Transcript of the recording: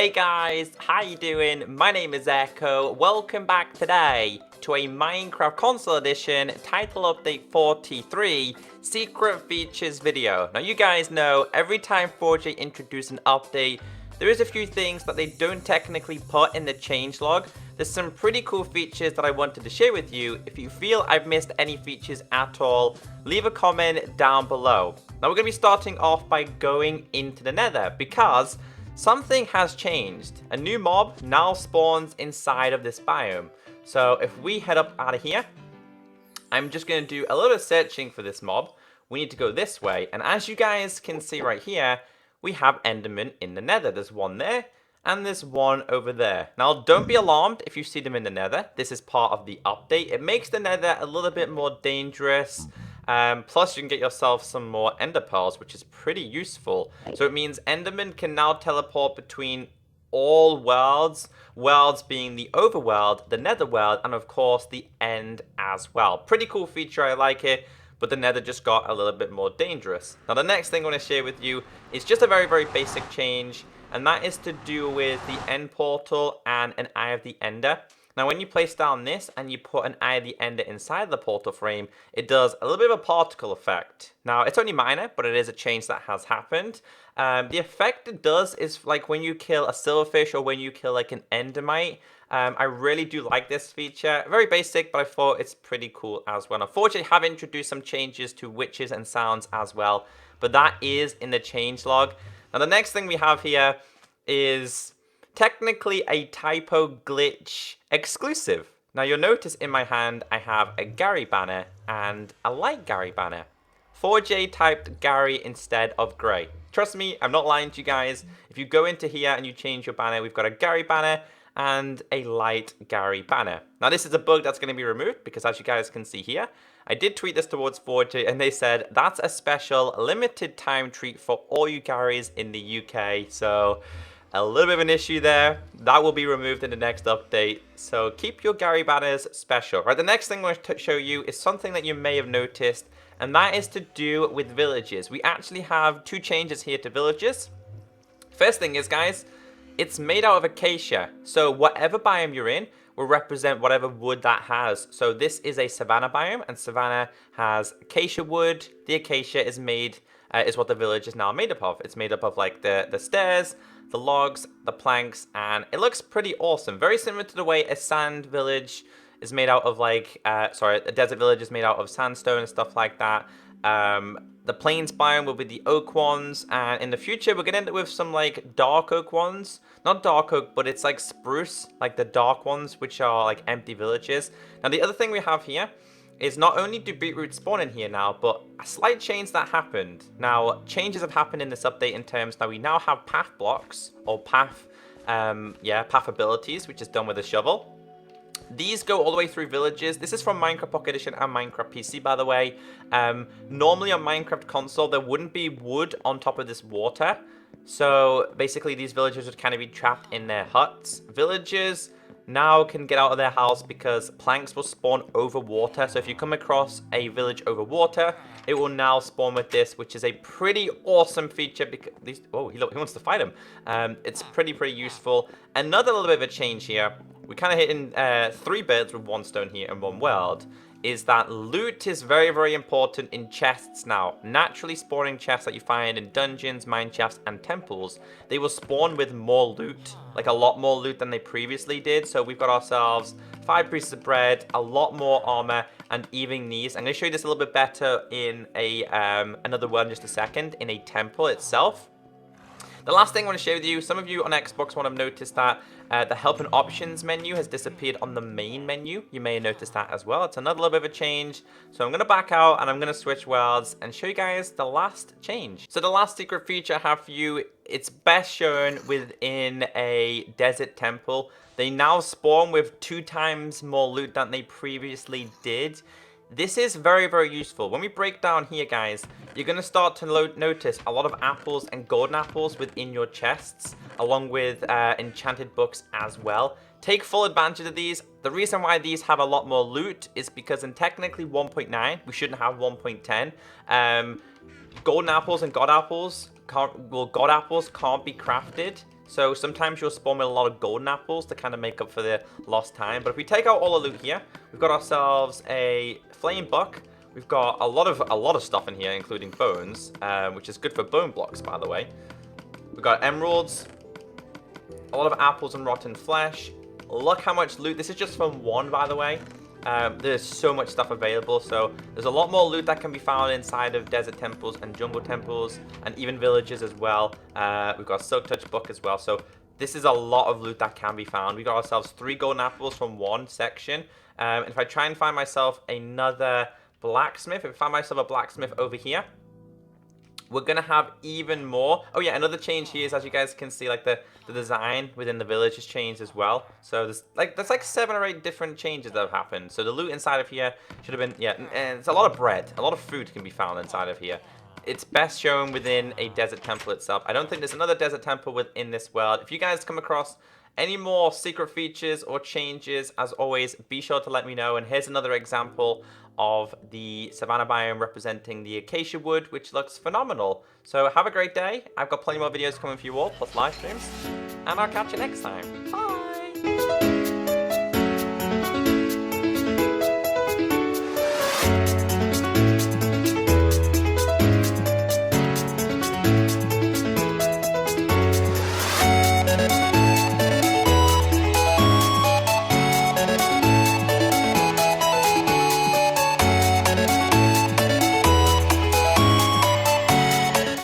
Hey guys, how you doing? My name is Echo. Welcome back today to a Minecraft Console Edition Title Update 43 Secret Features video. Now you guys know every time 4J introduces an update, there is a few things that they don't technically put in the changelog. There's some pretty cool features that I wanted to share with you. If you feel I've missed any features at all, leave a comment down below. Now we're going to be starting off by going into the Nether because something has changed. A new mob now spawns inside of this biome. So if we head up out of here, I'm just going to do a little bit of searching for this mob. We need to go this way, and as you guys can see right here, we have Endermen in the Nether. There's one there, and there's one over there. Now, don't be alarmed if you see them in the Nether. This is part of the update. It makes the Nether a little bit more dangerous. Plus, you can get yourself some more Ender Pearls, which is pretty useful. So it means Endermen can now teleport between all worlds. Worlds being the overworld, the Netherworld, and of course the End as well. Pretty cool feature, I like it. But the Nether just got a little bit more dangerous. Now the next thing I want to share with you is just a very, very basic change. And that is to do with the End Portal and an Eye of the Ender. Now when you place down this and you put an Eye of the Ender inside the portal frame, it does a little bit of a particle effect. Now it's only minor, but it is a change that has happened. The effect it does is like when you kill a silverfish or when you kill like an endermite. I really do like this feature. Very basic, but I thought it's pretty cool as well. Unfortunately, I have introduced some changes to witches and sounds as well, but that is in the changelog. Now the next thing we have here is technically a Typo Glitch exclusive. Now you'll notice in my hand I have a Gary banner and a light Gary banner. 4J typed Gary instead of Grey. Trust me, I'm not lying to you guys. If you go into here and you change your banner, we've got a Gary banner and a light Gary banner. Now this is a bug that's going to be removed because as you guys can see here, I did tweet this towards 4J and they said that's a special limited time treat for all you Garys in the UK. So a little bit of an issue there. That will be removed in the next update. So keep your Gary banners special. Right, the next thing I want to show you is something that you may have noticed, and that is to do with villages. We actually have two changes here to villages. First thing is, guys, it's made out of acacia. So whatever biome you're in will represent whatever wood that has. So this is a Savanna biome, and Savanna has acacia wood. The acacia is made, is what the village is now made up of. It's made up of like the stairs, the logs, the planks, and it looks pretty awesome. Very similar to the way a sand village is made out of like, a desert village is made out of sandstone and stuff like that. The plains biome will be the oak ones, and in the future we're gonna end up with some like dark oak ones. Not dark oak, but it's like spruce, like the dark ones, which are like empty villages. Now the other thing we have here is not only do beetroot spawn in here now, but a slight change that happened. Now, changes have happened in this update in terms that we now have path blocks, or path abilities, which is done with a shovel. These go all the way through villages. This is from Minecraft Pocket Edition and Minecraft PC, by the way. Normally on Minecraft console, there wouldn't be wood on top of this water. So basically, these villagers would kind of be trapped in their huts. Villagers now can get out of their house because planks will spawn over water. So if you come across a village over water, it will now spawn with this, which is a pretty awesome feature because these, oh, he wants to fight him. It's pretty useful. Another little bit of a change here. We kind of hit in 3 birds with 1 stone here in one world. Is that loot is very important in chests now. Naturally spawning chests that you find in dungeons, mine shafts, and temples, they will spawn with more loot, like a lot more loot than they previously did. So we've got ourselves 5 pieces of bread, a lot more armor, and even these. I'm going to show you this a little bit better in a another one in just a second, in a temple itself. The last thing I want to share with you, some of you on Xbox One have noticed that the help and options menu has disappeared on the main menu. You may have noticed that as well. It's another little bit of a change. So I'm going to back out and I'm going to switch worlds and show you guys the last change. So the last secret feature I have for you, it's best shown within a desert temple. They now spawn with 2 times more loot than they previously did. This is very useful. When we break down here, guys, you're going to start to notice a lot of apples and golden apples within your chests, along with enchanted books as well. Take full advantage of these. The reason why these have a lot more loot is because in technically 1.9, we shouldn't have 1.10. Golden apples and god apples can't be crafted. So sometimes you'll spawn with a lot of golden apples to kind of make up for the lost time. But if we take out all the loot here, we've got ourselves a flame buck. We've got a lot of stuff in here, including bones, which is good for bone blocks, by the way. We've got emeralds, a lot of apples and rotten flesh. Look how much loot. This is just from one, by the way. There's so much stuff available, so there's a lot more loot that can be found inside of desert temples and jungle temples and even villages as well. We've got a silk touch book as well, so this is a lot of loot that can be found. We got ourselves 3 golden apples from one section. And if I try and find myself another blacksmith, if I find myself a blacksmith over here, we're gonna have even more. Oh yeah, another change here is, as you guys can see, like the design within the village has changed as well. So there's like 7 or 8 different changes that have happened. So the loot inside of here should have been, yeah, and it's a lot of bread, a lot of food can be found inside of here. It's best shown within a desert temple itself. I don't think there's another desert temple within this world. If you guys come across any more secret features or changes, as always, be sure to let me know. And here's another example of the Savanna Biome representing the acacia wood, which looks phenomenal. So have a great day. I've got plenty more videos coming for you all, plus live streams. And I'll catch you next time. Bye!